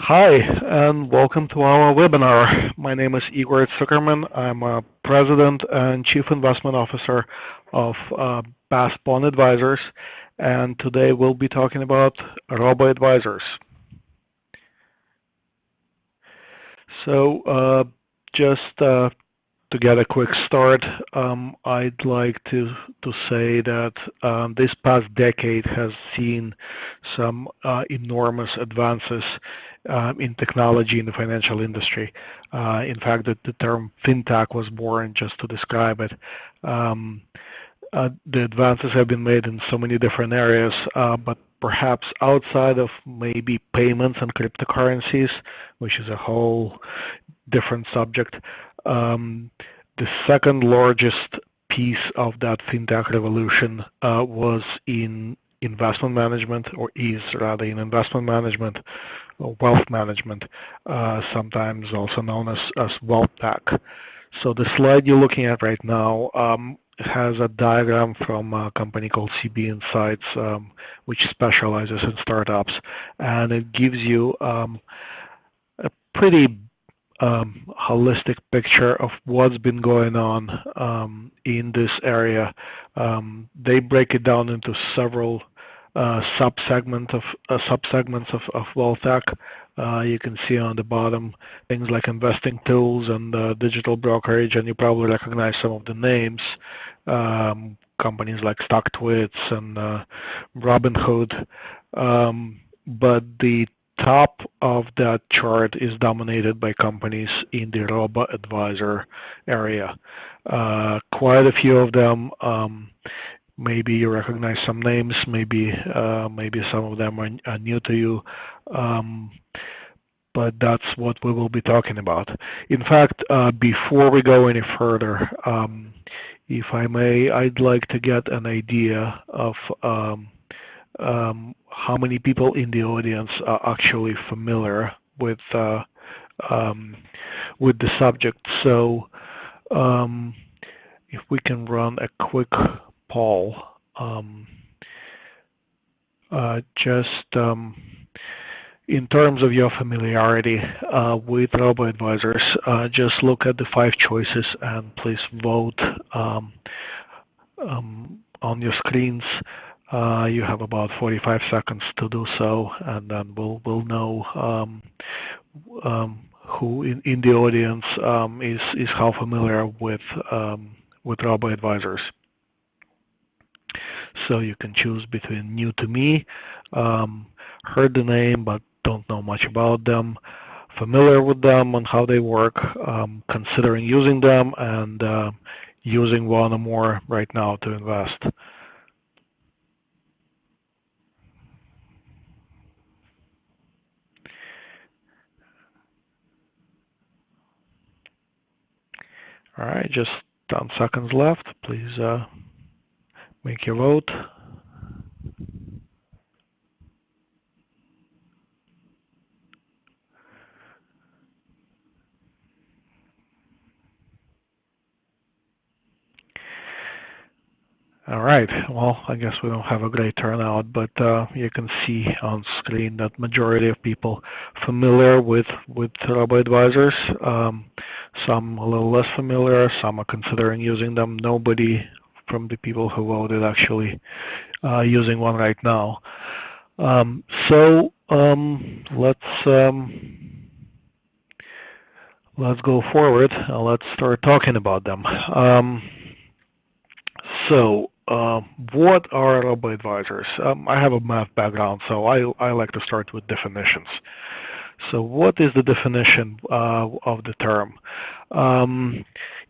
Hi, and welcome to our webinar. My name is Igor Zuckerman. I'm a President and Chief Investment Officer of BAS Bond Advisors, and today we'll be talking about Robo-Advisors. So just to get a quick start, I'd like to say that this past decade has seen some enormous advances in technology in the financial industry. In fact, the term fintech was born just to describe it. The advances have been made in so many different areas, but perhaps outside of maybe payments and cryptocurrencies, which is a whole different subject. The second largest piece of that fintech revolution was in investment management, or is rather in investment management or wealth management, sometimes also known as wealth tech. So the slide you're looking at right now has a diagram from a company called CB Insights, which specializes in startups, and it gives you a pretty holistic picture of what's been going on in this area. They break it down into several subsegments of wealth tech. You can see on the bottom things like investing tools and digital brokerage, and you probably recognize some of the names. Companies like StockTwits and Robinhood. But the top of that chart is dominated by companies in the Robo-Advisor area. Quite a few of them. Maybe you recognize some names. Maybe some of them are new to you. But that's what we will be talking about. In fact, before we go any further, if I may, I'd like to get an idea of how many people in the audience are actually familiar with the subject. So if we can run a quick poll, just in terms of your familiarity with Robo-Advisors, just look at the 5 choices and please vote on your screens. You have about 45 seconds to do so, and then we'll know who in the audience is how familiar with Robo-Advisors. So you can choose between new to me, heard the name but don't know much about them, familiar with them and how they work, considering using them, and using one or more right now to invest. All right, just 10 seconds left. Please make your vote. All right, well, I guess we don't have a great turnout, but you can see on screen that majority of people familiar with Robo-Advisors. Some a little less familiar, some are considering using them. Nobody from the people who voted actually using one right now. Let's go forward. Let's start talking about them. What are Robo-Advisors? I have a math background, so I like to start with definitions. So what is the definition of the term?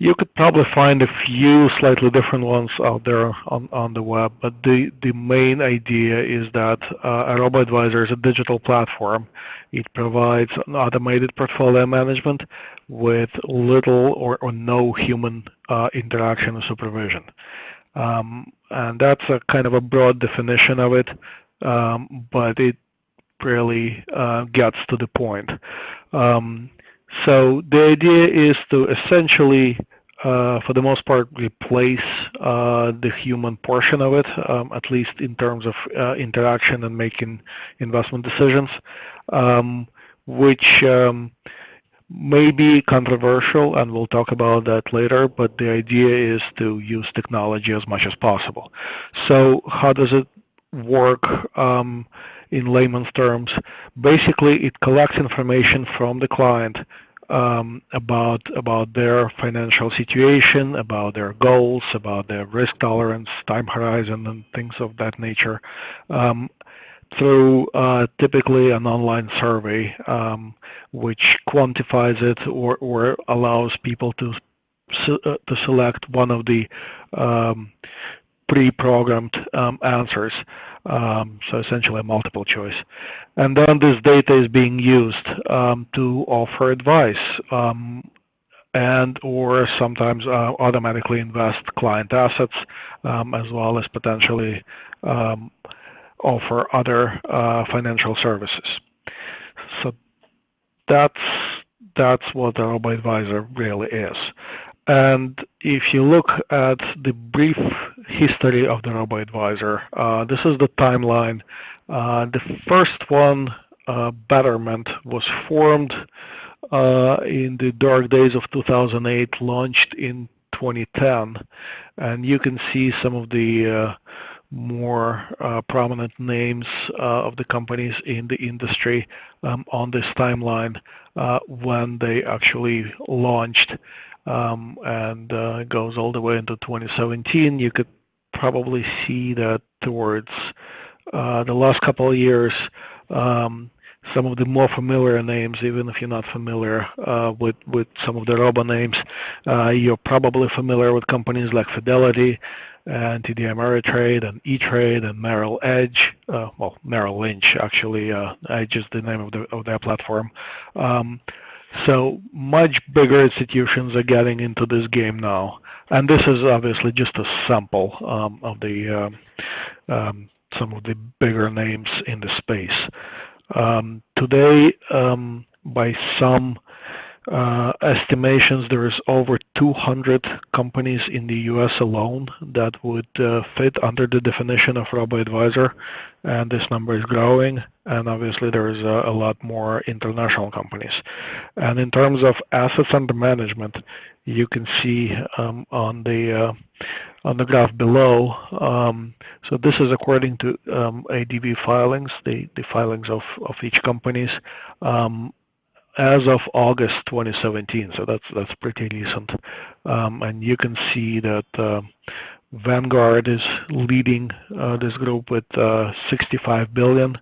You could probably find a few slightly different ones out there on the web, but the main idea is that a Robo-Advisor is a digital platform. It provides an automated portfolio management with little or no human interaction or supervision. And that's a kind of a broad definition of it, but it really gets to the point. So the idea is to essentially, for the most part, replace the human portion of it, at least in terms of interaction and making investment decisions, which may be controversial, and we'll talk about that later, but the idea is to use technology as much as possible. So how does it work in layman's terms? Basically, it collects information from the client about their financial situation, about their goals, about their risk tolerance, time horizon, and things of that nature. Through typically an online survey, which quantifies it or allows people to select one of the pre-programmed answers, so essentially a multiple choice. And then this data is being used to offer advice and or sometimes automatically invest client assets, as well as potentially offer other financial services. So that's what the Robo-Advisor really is. And if you look at the brief history of the Robo-Advisor, this is the timeline. The first one, Betterment, was formed in the dark days of 2008, launched in 2010, and you can see some of the more prominent names of the companies in the industry on this timeline when they actually launched, and it goes all the way into 2017. You could probably see that towards the last couple of years, some of the more familiar names, even if you're not familiar with some of the robo names, you're probably familiar with companies like Fidelity and TD Ameritrade and E-Trade and Merrill Edge. Well, Merrill Lynch, actually. Edge is the name of their platform. So much bigger institutions are getting into this game now. And this is obviously just a sample of the some of the bigger names in the space. Today, by some estimations, there is over 200 companies in the US alone that would fit under the definition of Robo-Advisor, and this number is growing, and obviously there is a lot more international companies. And in terms of assets under management, you can see on the graph below, so this is according to ADV filings, the filings of each companies, as of August 2017, so that's pretty recent. And you can see that Vanguard is leading this group with 65 billion.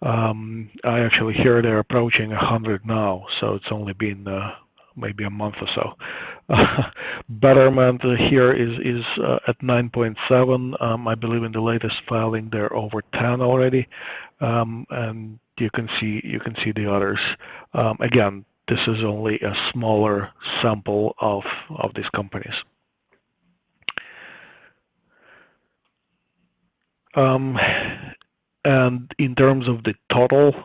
I actually hear they're approaching 100 now, so it's only been maybe a month or so. Betterment here is at 9.7. I believe in the latest filing they're over 10 already, and you can see the others. Again, this is only a smaller sample of these companies. And in terms of the total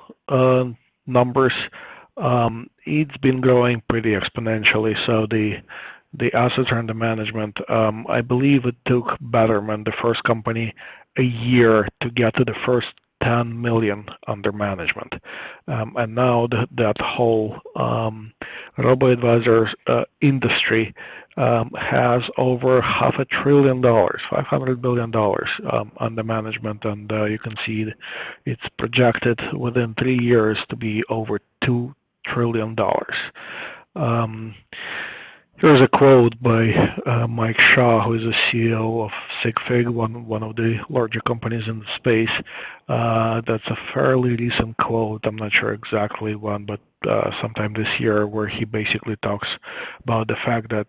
numbers, it's been growing pretty exponentially. So the assets under management, I believe it took Betterment, the first company, a year to get to the first 10 million under management. And now that whole Robo-Advisor industry has over $500 billion, $500 billion under management, and you can see it's projected within 3 years to be over $2 trillion. Here's a quote by Mike Shaw, who is the CEO of SigFig, one of the larger companies in the space. That's a fairly recent quote. I'm not sure exactly when, but sometime this year, where he basically talks about the fact that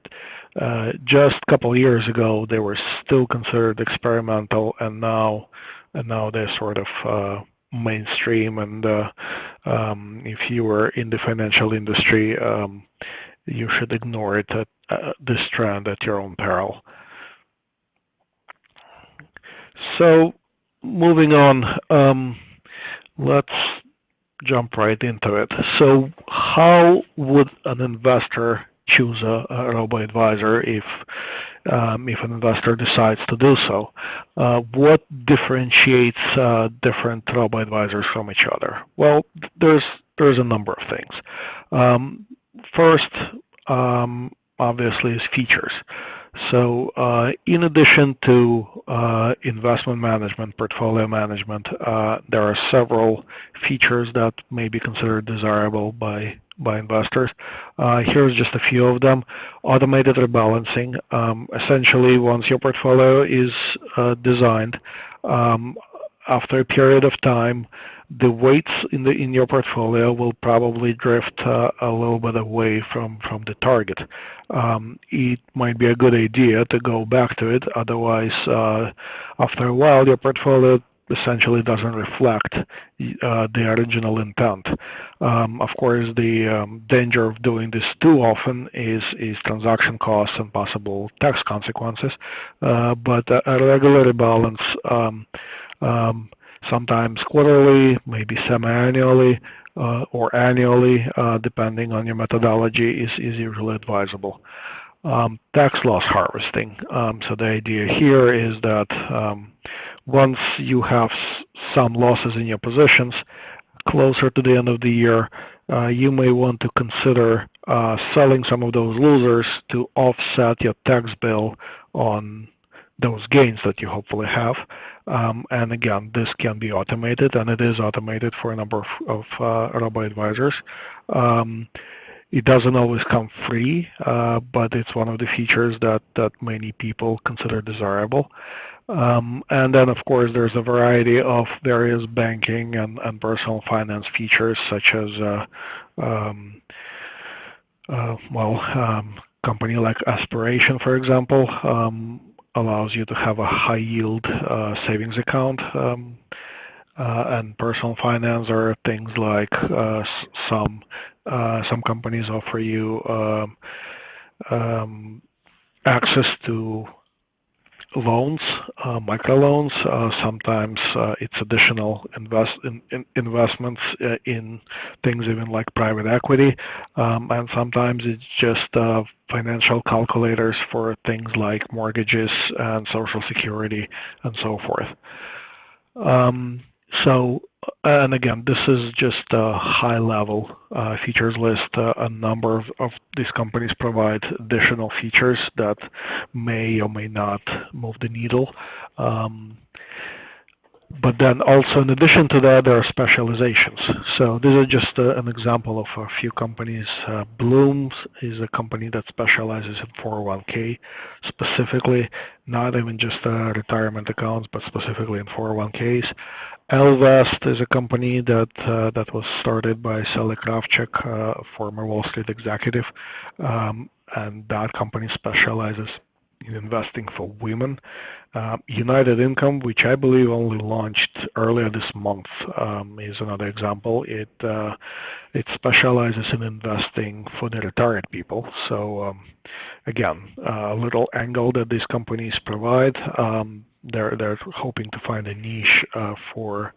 just a couple of years ago they were still considered experimental, and now they're sort of mainstream. And if you were in the financial industry, you should ignore it this trend at your own peril. So moving on, let's jump right into it. So how would an investor choose a robo-advisor if an investor decides to do so? What differentiates different robo-advisors from each other? Well, there's there's a number of things. First, obviously, is features. So in addition to investment management, portfolio management, there are several features that may be considered desirable by investors. Here's just a few of them. Automated rebalancing. Essentially, once your portfolio is designed, after a period of time, the weights in your portfolio will probably drift a little bit away from the target. It might be a good idea to go back to it. Otherwise, after a while, your portfolio essentially doesn't reflect the original intent. Of course, the danger of doing this too often is transaction costs and possible tax consequences. But a regular rebalance, sometimes quarterly, maybe semi-annually, or annually, depending on your methodology, is usually advisable. Tax loss harvesting. So the idea here is that once you have some losses in your positions, closer to the end of the year, you may want to consider selling some of those losers to offset your tax bill on those gains that you hopefully have. And again, this can be automated, and it is automated for a number of robo-advisors. It doesn't always come free, but it's one of the features that many people consider desirable. And then, of course, there's a variety of various banking and personal finance features, such as, company like Aspiration, for example, allows you to have a high-yield savings account. And personal finance are things like some companies offer you access to loans, microloans. Sometimes it's additional investments in things even like private equity, and sometimes it's just financial calculators for things like mortgages and Social Security and so forth. And again, this is just a high-level features list. A number of these companies provide additional features that may or may not move the needle. But then also, in addition to that, there are specializations. So this is just an example of a few companies. Bloom is a company that specializes in 401k, specifically, not even just retirement accounts, but specifically in 401ks. Elvest is a company that was started by Sally Kravchuk, a former Wall Street executive, and that company specializes in investing for women. United Income, which I believe only launched earlier this month, is another example. It specializes in investing for the retired people. So again, a little angle that these companies provide. They're hoping to find a niche for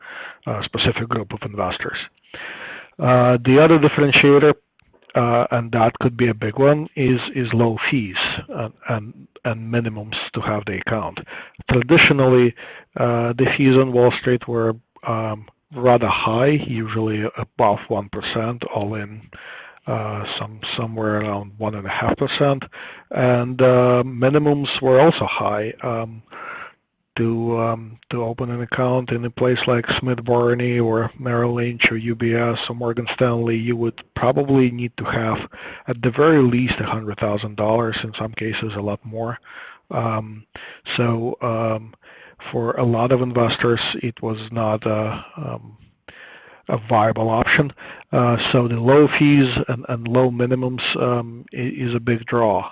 a specific group of investors. The other differentiator, and that could be a big one, is low fees and minimums to have the account. Traditionally, the fees on Wall Street were rather high, usually above 1%, all in somewhere around 1.5%, and minimums were also high. To open an account in a place like Smith Barney or Merrill Lynch or UBS or Morgan Stanley, you would probably need to have at the very least $100,000, in some cases a lot more. For a lot of investors, it was not a viable option. So the low fees and low minimums is a big draw.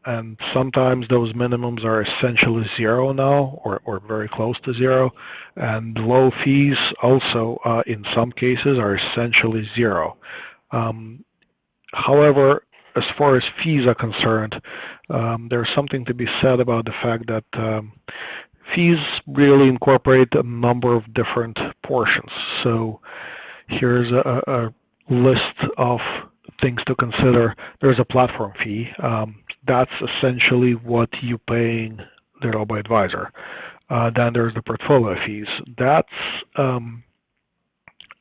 And sometimes those minimums are essentially zero now, or very close to zero. And low fees also, in some cases, are essentially zero. However, as far as fees are concerned, there's something to be said about the fact that fees really incorporate a number of different portions. So here's a list of things to consider. There's a platform fee. That's essentially what you're paying the robo-advisor. Then there's the portfolio fees. That's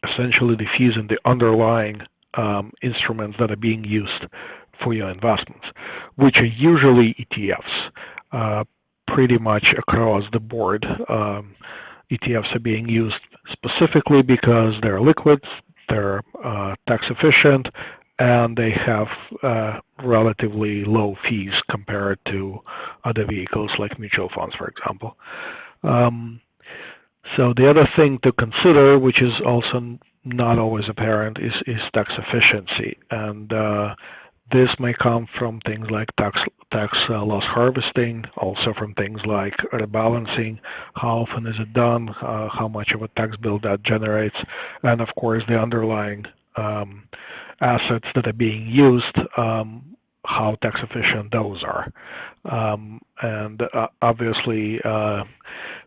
essentially the fees in the underlying instruments that are being used for your investments, which are usually ETFs. Pretty much across the board, ETFs are being used specifically because they're liquid, they're tax efficient, and they have relatively low fees compared to other vehicles like mutual funds, for example. So the other thing to consider, which is also not always apparent, is tax efficiency. And this may come from things like tax loss harvesting, also from things like rebalancing, how often is it done, how much of a tax bill that generates, and of course the underlying assets that are being used, how tax efficient those are. And obviously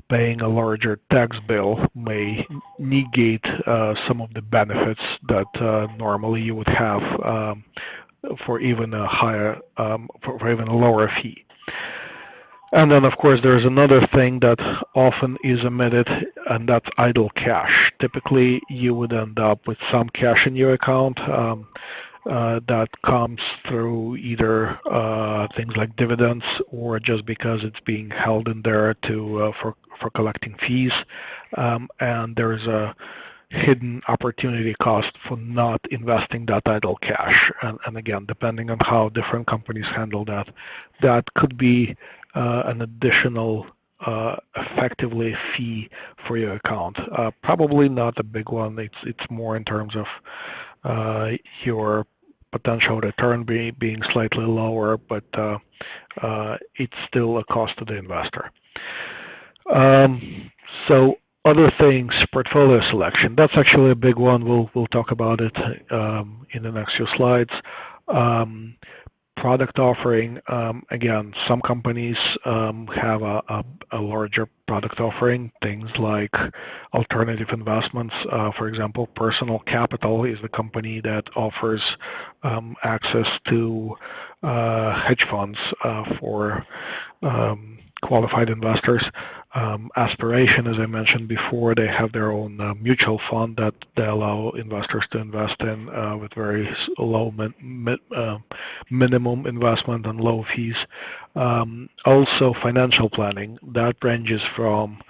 paying a larger tax bill may negate some of the benefits that normally you would have for even a higher, for even a lower fee. And then, of course, there's another thing that often is omitted, and that's idle cash. Typically, you would end up with some cash in your account that comes through either things like dividends or just because it's being held in there to for collecting fees, and there's a hidden opportunity cost for not investing that idle cash. And again, depending on how different companies handle that, that could be an additional effectively fee for your account. Probably not a big one. It's more in terms of your potential return being slightly lower, but it's still a cost to the investor. So other things, portfolio selection. That's actually a big one. We'll talk about it in the next few slides. Product offering, again, some companies have a larger product offering, things like alternative investments. For example, Personal Capital is the company that offers access to hedge funds for qualified investors. Aspiration, as I mentioned before, they have their own mutual fund that they allow investors to invest in with very low minimum investment and low fees. Also, financial planning, that ranges from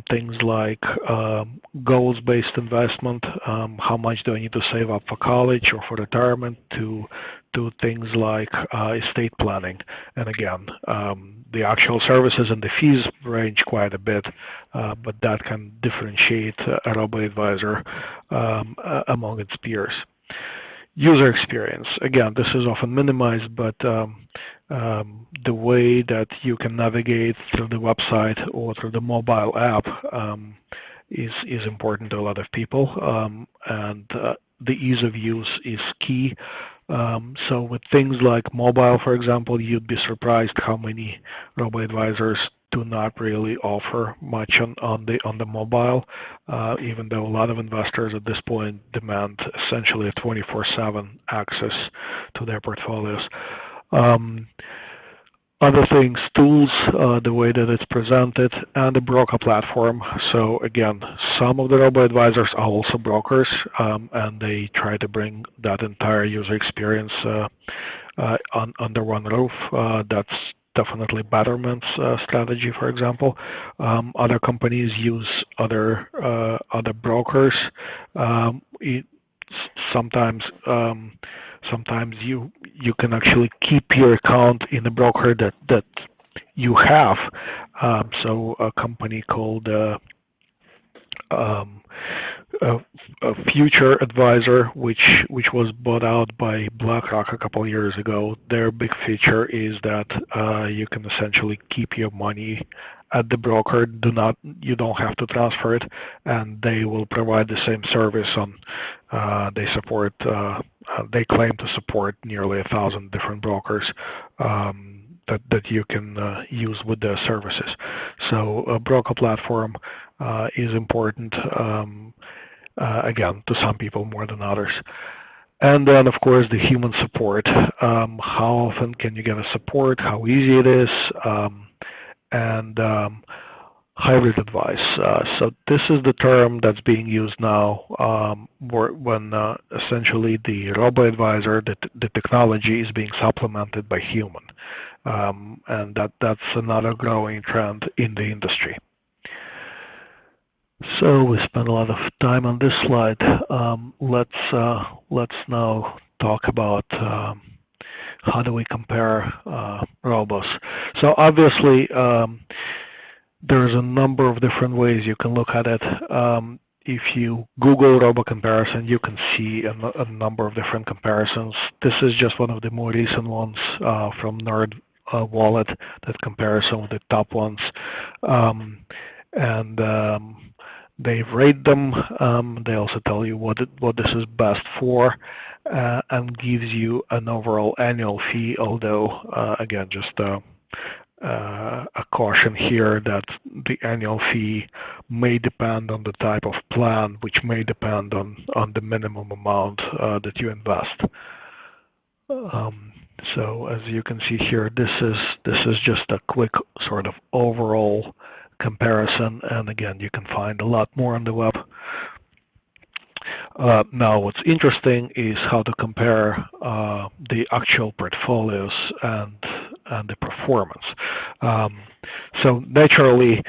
things like goals-based investment, how much do I need to save up for college or for retirement, to things like estate planning. And again, the actual services and the fees range quite a bit, but that can differentiate a robo-advisor among its peers. User experience, again, this is often minimized, but the way that you can navigate through the website or through the mobile app is important to a lot of people, and the ease of use is key. So with things like mobile, for example, you'd be surprised how many robo-advisors do not really offer much on the mobile, even though a lot of investors at this point demand essentially a 24/7 access to their portfolios. Other things, tools, the way that it's presented, and the broker platform. So again, some of the robo-advisors are also brokers, and they try to bring that entire user experience under one roof. That's definitely Betterment's strategy, for example. Other companies use other brokers. Sometimes you can actually keep your account in a broker that you have. So a company called a Future Advisor, which was bought out by BlackRock a couple of years ago. Their big feature is that you can essentially keep your money at the broker. You don't have to transfer it, and they will provide the same service on. They claim to support nearly 1,000 different brokers that you can use with their services. So a broker platform is important, again, to some people more than others. And then, of course, the human support. How often can you get a support? How easy it is? And hybrid advice. So this is the term that's being used now when essentially the robo-advisor, the technology is being supplemented by human. And that's another growing trend in the industry. So we spent a lot of time on this slide. Let's now talk about how do we compare robos. So obviously there's a number of different ways you can look at it. If you Google robo comparison, you can see a number of different comparisons. This is just one of the more recent ones from Nerd Wallet that compares some of the top ones. They rate them. They also tell you what this is best for, and gives you an overall annual fee. Although, again, just a caution here that the annual fee may depend on the type of plan, which may depend on the minimum amount that you invest. So as you can see here, this is just a quick sort of overall comparison, and again, you can find a lot more on the web. Now, what's interesting is how to compare the actual portfolios and the performance. So naturally,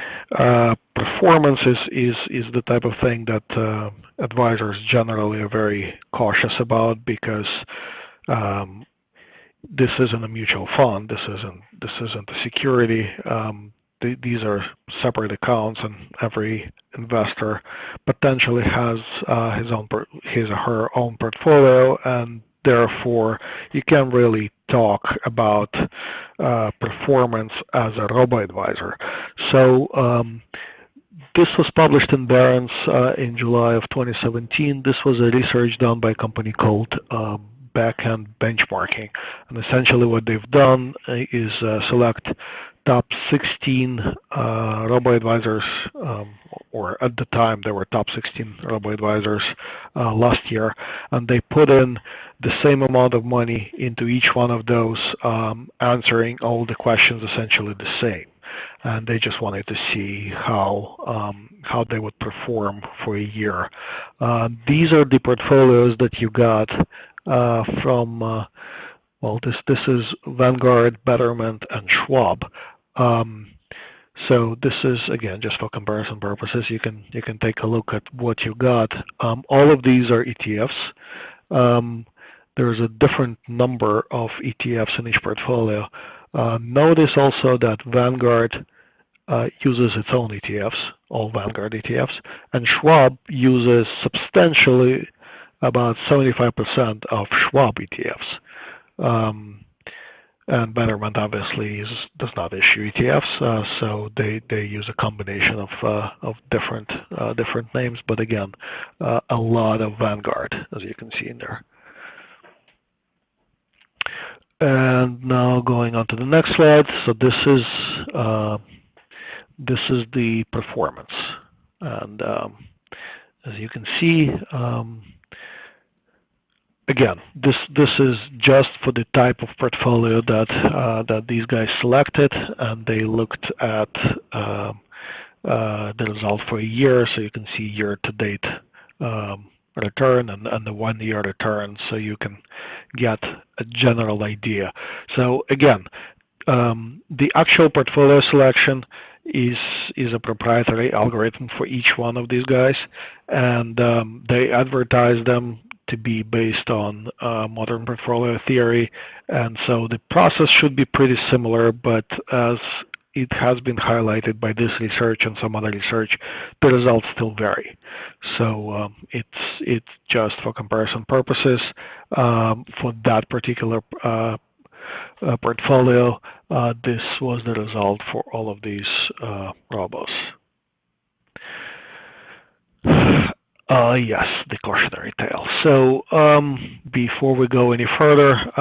performance is the type of thing that advisors generally are very cautious about, because this isn't a mutual fund. This isn't a security. These are separate accounts, and every investor potentially has his or her own portfolio, and therefore you can't really talk about performance as a robo-advisor. So this was published in Barron's in July of 2017. This was a research done by a company called Backend Benchmarking, and essentially what they've done is select top 16 robo-advisors, or at the time there were top 16 robo-advisors last year, and they put in the same amount of money into each one of those, answering all the questions essentially the same. And they just wanted to see how they would perform for a year. These are the portfolios that you got from well, this is Vanguard, Betterment, and Schwab. So this is, again, just for comparison purposes. You can take a look at what you got. All of these are ETFs. There's a different number of ETFs in each portfolio. Notice also that Vanguard uses its own ETFs, all Vanguard ETFs, and Schwab uses substantially about 75% of Schwab ETFs. And Betterment obviously does not issue ETFs, so they use a combination of different names, but again, a lot of Vanguard, as you can see in there. And now going on to the next slide. So this is the performance, and as you can see. Again, this is just for the type of portfolio that these guys selected, and they looked at the result for a year, so you can see year-to-date return and the one-year return, so you can get a general idea. So again, the actual portfolio selection is a proprietary algorithm for each one of these guys, and they advertise them to be based on modern portfolio theory, and so the process should be pretty similar, but as it has been highlighted by this research and some other research, the results still vary. So it's just for comparison purposes. For that particular portfolio, this was the result for all of these robos. Yes, the cautionary tale. So before we go any further,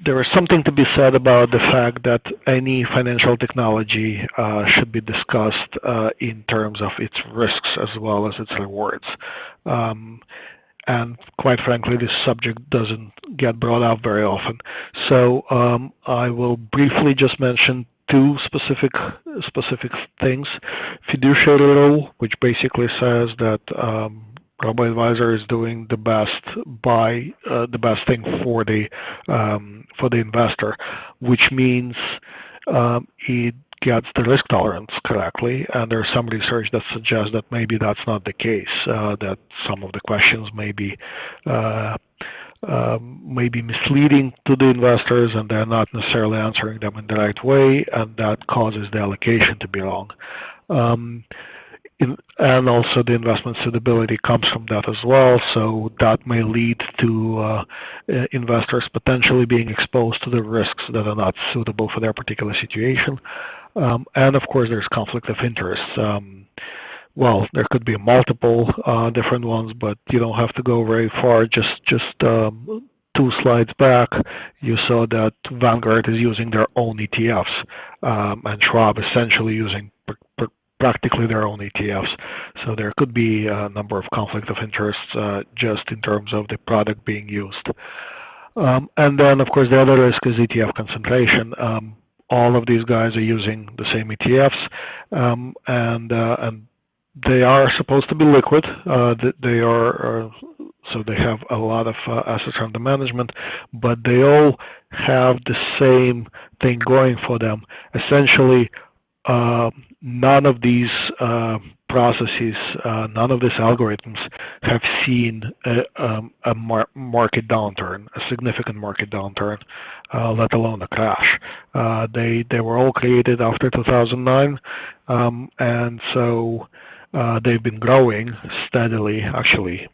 there is something to be said about the fact that any financial technology should be discussed in terms of its risks as well as its rewards. And quite frankly, this subject doesn't get brought up very often. So I will briefly just mention two specific things. Fiduciary rule, which basically says that Robo-Advisor is doing the best thing for the investor, which means it gets the risk tolerance correctly, and there's some research that suggests that maybe that's not the case, that some of the questions may be misleading to the investors, and they're not necessarily answering them in the right way, and that causes the allocation to be wrong. And also the investment suitability comes from that as well, so that may lead to investors potentially being exposed to the risks that are not suitable for their particular situation. And of course there's conflict of interest. Well, there could be multiple different ones, but you don't have to go very far. Just 2 slides back, you saw that Vanguard is using their own ETFs, and Schwab essentially using practically their own ETFs. So there could be a number of conflict of interests just in terms of the product being used. And then, of course, the other risk is ETF concentration. All of these guys are using the same ETFs, and they are supposed to be liquid. They are so they have a lot of assets under management, but they all have the same thing going for them. Essentially, none of these processes, none of these algorithms have seen a market downturn, a significant market downturn, let alone a crash. They were all created after 2009, and so they've been growing steadily, actually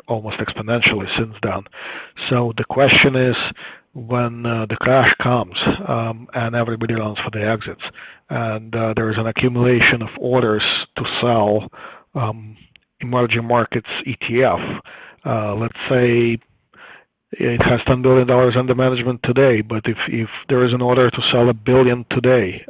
almost exponentially since then. So the question is, when the crash comes and everybody runs for the exits, and there is an accumulation of orders to sell emerging markets ETF, let's say it has $10 billion under management today, but if there is an order to sell $1 billion today,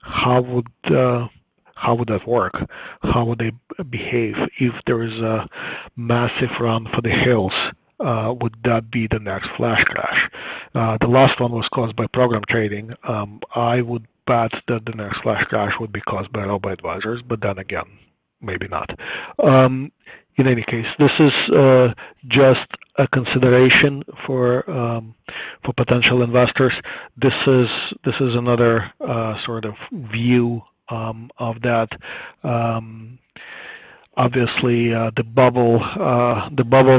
how would that work? How would they behave if there is a massive run for the hills? Would that be the next flash crash? The last one was caused by program trading. I would bet that the next flash crash would be caused by Robo-Advisors, but then again, maybe not. In any case, this is just a consideration for potential investors. This is another sort of view of that. Obviously, the bubbles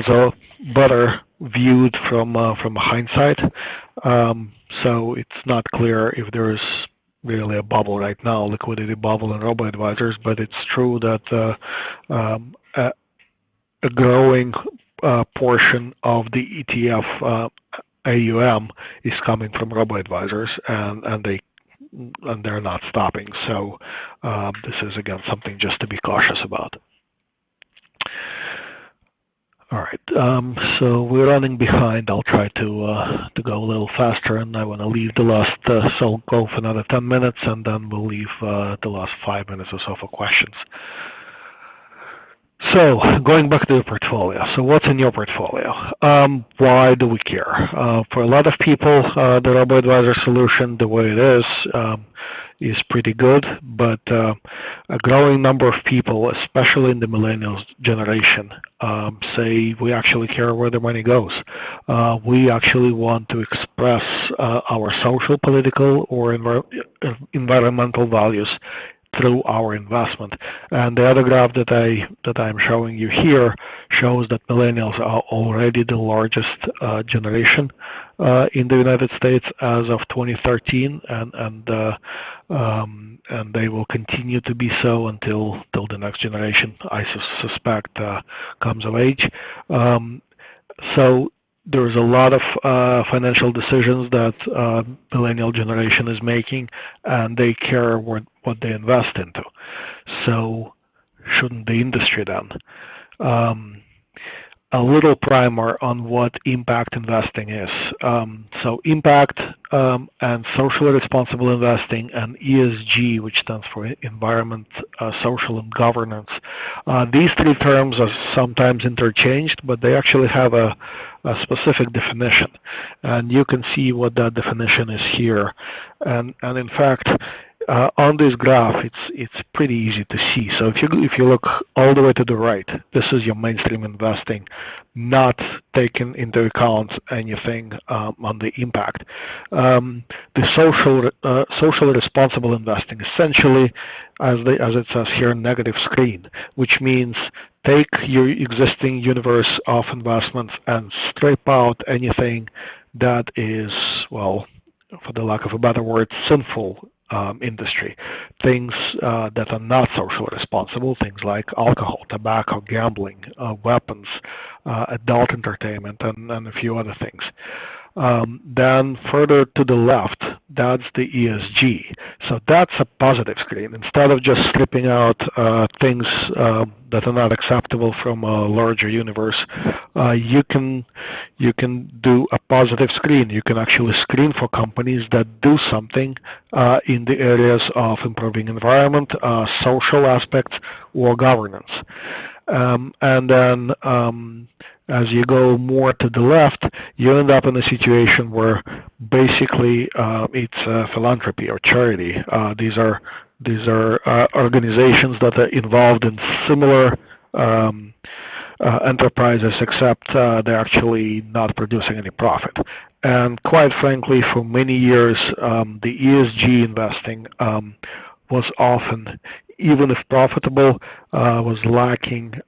are better viewed from hindsight. So it's not clear if there is really a bubble right now, liquidity bubble in Robo-Advisors, but it's true that a growing portion of the ETF AUM is coming from Robo-Advisors, and they're not stopping. So this is again something just to be cautious about. All right, so we're running behind. I'll try to go a little faster, and I want to leave the last, so I'll go for another 10 minutes, and then we'll leave the last 5 minutes or so for questions. So going back to the portfolio, so what's in your portfolio? Why do we care? For a lot of people, the Robo-Advisor solution, the way it is pretty good, but a growing number of people, especially in the millennials generation, say we actually care where the money goes. We actually want to express our social, political, or environmental values through our investment. And the other graph that I'm showing you here shows that millennials are already the largest generation in the United States as of 2013, and they will continue to be so until the next generation, I suspect, comes of age. So there's a lot of financial decisions that millennial generation is making, and they care what they invest into. So shouldn't the industry then? a little primer on what impact investing is. So impact and socially responsible investing, and ESG, which stands for environment, social, and governance. These three terms are sometimes interchanged, but they actually have a specific definition, and you can see what that definition is here. And in fact, on this graph, it's pretty easy to see. So if you look all the way to the right, this is your mainstream investing, not taking into account anything on the impact. The socially responsible investing, essentially, as it says here, negative screen, which means take your existing universe of investments and strip out anything that is, well, for the lack of a better word, sinful industry. Things that are not socially responsible, things like alcohol, tobacco, gambling, weapons, adult entertainment, and a few other things. Then further to the left, that's the ESG. So that's a positive screen. Instead of just stripping out things that are not acceptable from a larger universe, you can do a positive screen. You can actually screen for companies that do something in the areas of improving environment, social aspects, or governance. And then as you go more to the left, you end up in a situation where basically it's philanthropy or charity. These are organizations that are involved in similar enterprises, except they're actually not producing any profit. And quite frankly, for many years, the ESG investing was often, even if profitable, was lacking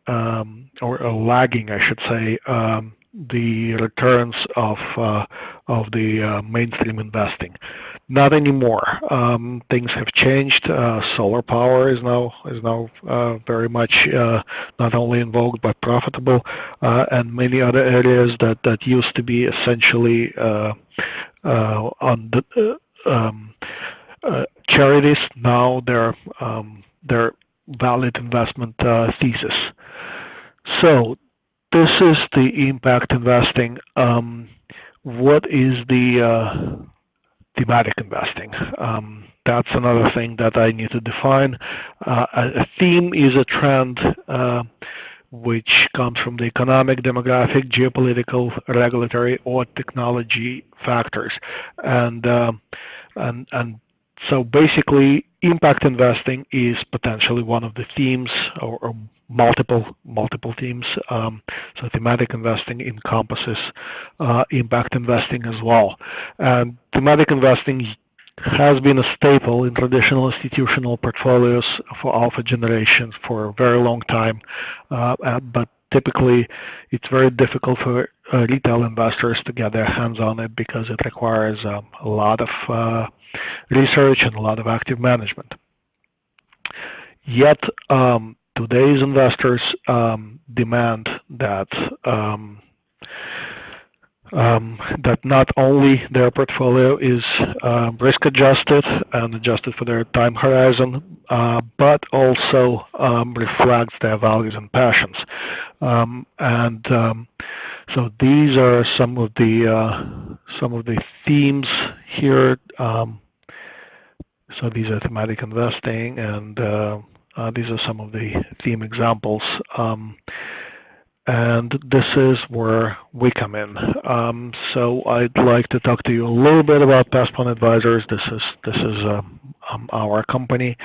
or lagging, I should say, the returns of the mainstream investing. Not anymore. Things have changed. Solar power is now very much not only in vogue but profitable, and many other areas that used to be essentially on the charities. Now they're valid investment thesis. So this is the impact investing. What is the thematic investing? That's another thing that I need to define. A theme is a trend which comes from the economic, demographic, geopolitical, regulatory, or technology factors, and so basically, impact investing is potentially one of the themes, or multiple themes. So thematic investing encompasses impact investing as well. And thematic investing has been a staple in traditional institutional portfolios for alpha generations for a very long time, but typically it's very difficult for retail investors to get their hands on it because it requires a lot of research and a lot of active management. Yet today's investors demand that that not only their portfolio is risk adjusted and adjusted for their time horizon, but also reflects their values and passions. So these are some of the themes here. So these are thematic investing, and these are some of the theme examples. And this is where we come in. So I'd like to talk to you a little bit about Robo-Advisors. This is our company,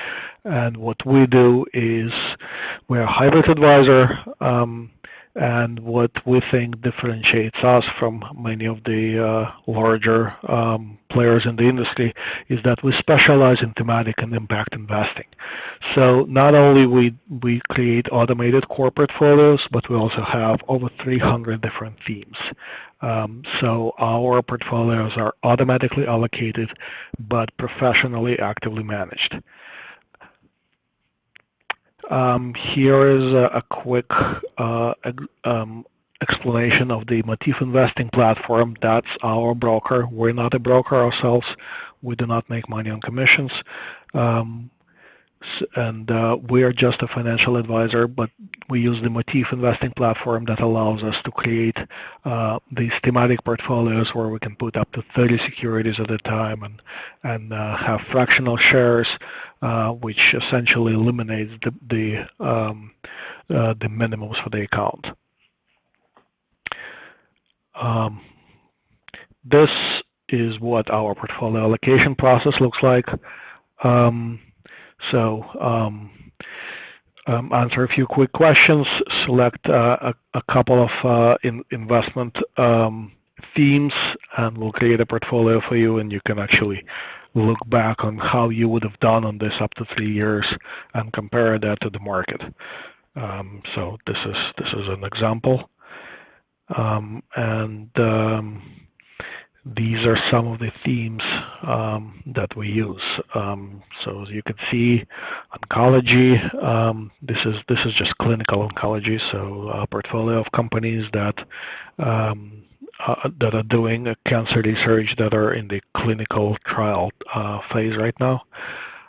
and what we do is we're a hybrid advisor. And what we think differentiates us from many of the larger players in the industry is that we specialize in thematic and impact investing. So not only we create automated core portfolios, but we also have over 300 different themes. So our portfolios are automatically allocated, but professionally actively managed. Here is a quick explanation of the Motif investing platform. That's our broker. We're not a broker ourselves. We do not make money on commissions. And we are just a financial advisor, but We use the Motif investing platform that allows us to create these thematic portfolios where we can put up to 30 securities at a time and have fractional shares, which essentially eliminates the minimums for the account. This is what our portfolio allocation process looks like. Answer a few quick questions, select a couple of investment themes, and we'll create a portfolio for you, and you can actually look back on how you would have done on this up to 3 years and compare that to the market. So this is an example, these are some of the themes that we use. So as you can see, oncology. This is just clinical oncology. So a portfolio of companies that are doing cancer research that are in the clinical trial phase right now.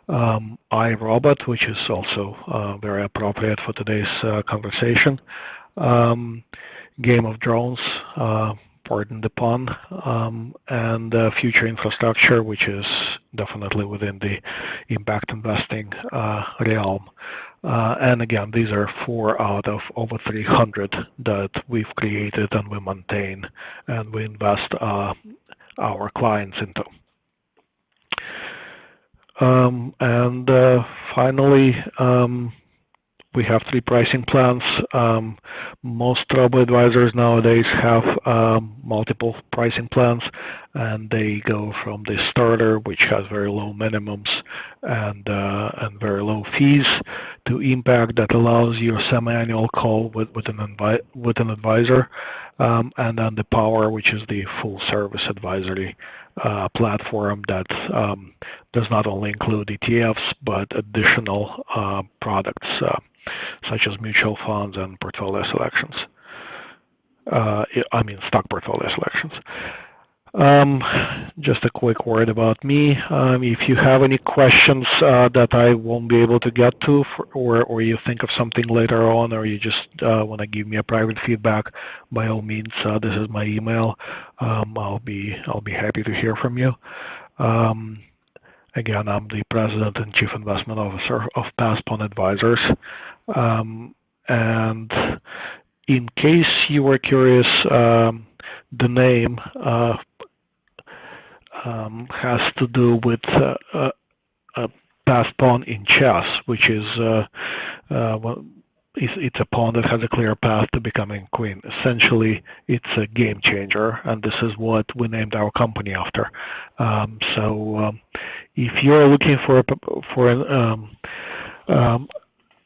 iRobot, which is also very appropriate for today's conversation. Game of Drones. Pardon the pun, and future infrastructure, which is definitely within the impact investing realm. And again, these are 4 out of over 300 that we've created and we maintain and we invest our clients into. Finally, we have 3 pricing plans. Most robo-advisors nowadays have multiple pricing plans, and they go from the starter, which has very low minimums and very low fees, to impact that allows you a semi-annual call with an advisor, and then the power, which is the full-service advisory platform that does not only include ETFs but additional products such as mutual funds and portfolio selections. Stock portfolio selections. Just a quick word about me. If you have any questions that I won't be able to get to, or you think of something later on, or you just want to give me a private feedback, by all means, this is my email. I'll be happy to hear from you. Again, I'm the President and Chief Investment Officer of Passpon Advisors. And in case you were curious, the name has to do with pass pawn in chess, which is it's a pawn that has a clear path to becoming queen. Essentially, it's a game changer, and this is what we named our company after. If you're looking for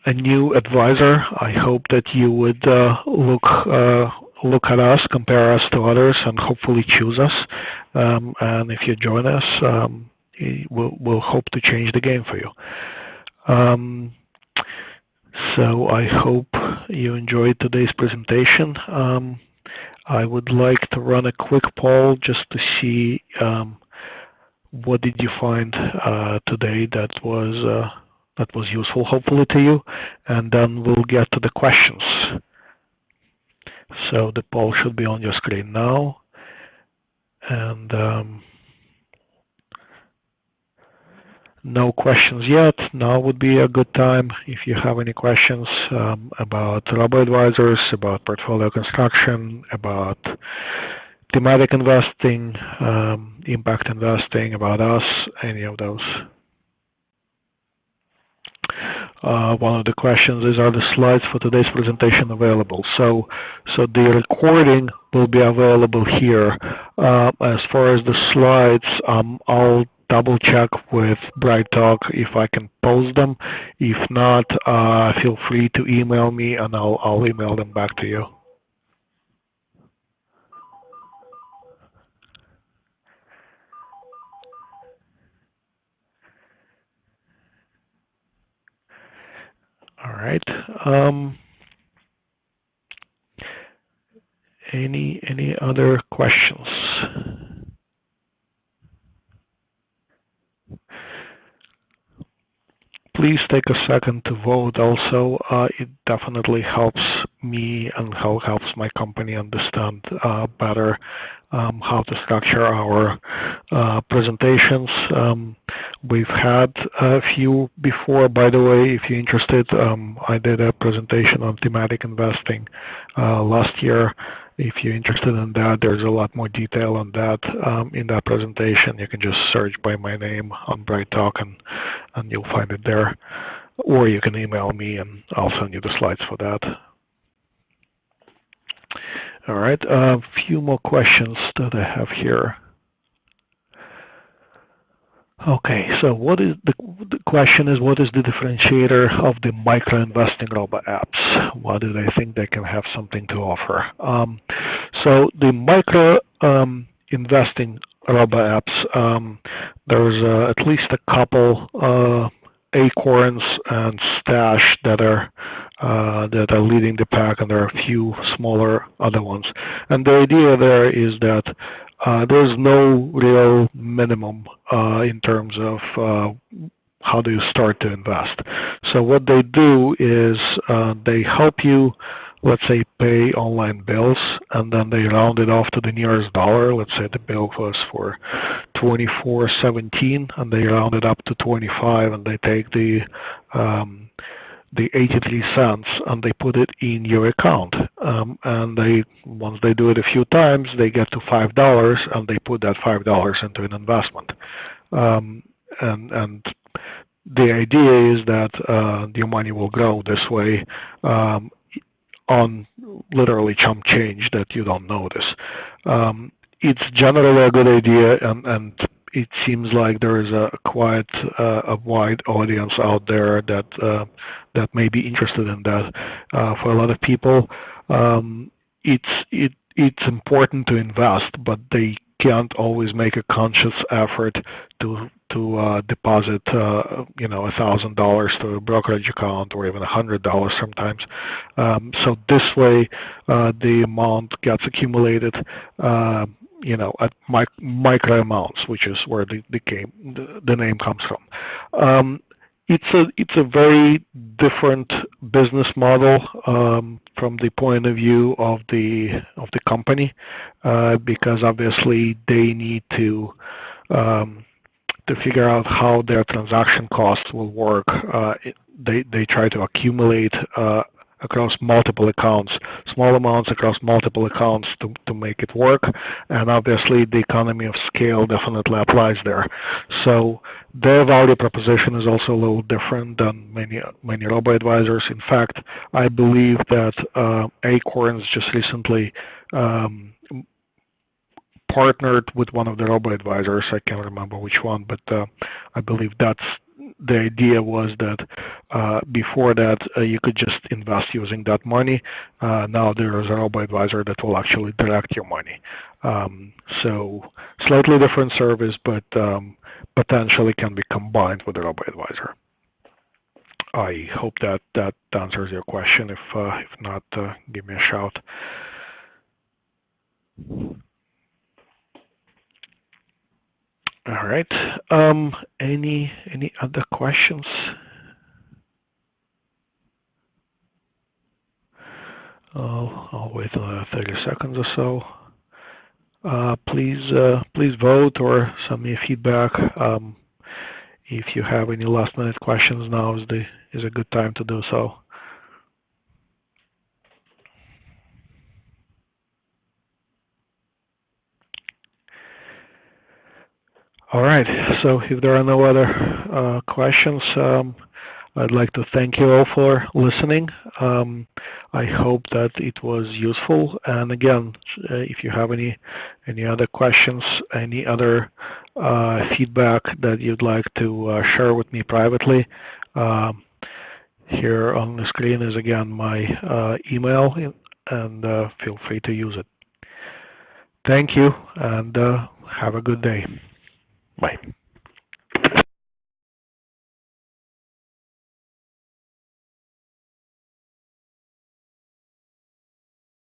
a new advisor, I hope that you would look at us, compare us to others, and hopefully choose us. And if you join us, we'll hope to change the game for you. So I hope you enjoyed today's presentation. I would like to run a quick poll just to see what did you find today that was useful, hopefully, to you, and then we'll get to the questions. So the poll should be on your screen now, and no questions yet. Now would be a good time if you have any questions about robo-advisors, about portfolio construction, about thematic investing, impact investing, about us, any of those. One of the questions is, are the slides for today's presentation available? So the recording will be available here. As far as the slides, I'll double check with BrightTalk if I can post them. If not, feel free to email me and I'll email them back to you. All right. Any other questions? please take a second to vote also. It definitely helps me and helps my company understand better how to structure our presentations. We've had a few before, by the way. If you're interested, I did a presentation on thematic investing last year. If you're interested in that, there's a lot more detail on that in that presentation. You can just search by my name on BrightTalk and you'll find it there. Or you can email me and I'll send you the slides for that. All right, a few more questions that I have here. Okay, so what is the question is, what is the differentiator of the micro-investing robo-apps? Why do they think they can have something to offer? So the micro-investing robo-apps, there's at least a couple Acorns and Stash that are leading the pack, and there are a few smaller other ones. And the idea there is that there's no real minimum in terms of how do you start to invest. So what they do is they help you, let's say, pay online bills, and then they round it off to the nearest dollar. Let's say the bill was for $24.17, and they round it up to 25, and they take the 83 cents and they put it in your account. And once they do it a few times, they get to $5, and they put that $5 into an investment. And the idea is that your money will grow this way on literally chump change that you don't notice. It's generally a good idea, and it seems like there is a quite a wide audience out there that may be interested in that. For a lot of people, it's important to invest, but they can't always make a conscious effort to deposit $1,000 to a brokerage account, or even $100 sometimes. So this way the amount gets accumulated at micro amounts, which is where the name comes from. It's a very different business model from the point of view of the company, because obviously they need to figure out how their transaction costs will work. They try to accumulate across multiple accounts, small amounts across multiple accounts to make it work, and obviously the economy of scale definitely applies there. So their value proposition is also a little different than many robo-advisors. In fact, I believe that Acorns just recently partnered with one of the robo-advisors. I can't remember which one, but I believe that's the idea was that before that you could just invest using that money. Now there is a robo-advisor that will actually direct your money. So slightly different service, but potentially can be combined with a robo-advisor. I hope that answers your question. If not, give me a shout. All right. Any other questions? I'll wait another 30 seconds or so. Please vote or send me feedback. If you have any last-minute questions, now is a good time to do so. All right, so if there are no other questions, I'd like to thank you all for listening. I hope that it was useful. And again, if you have any other questions, any other feedback that you'd like to share with me privately, here on the screen is again my email, and feel free to use it. Thank you, and have a good day. Bye.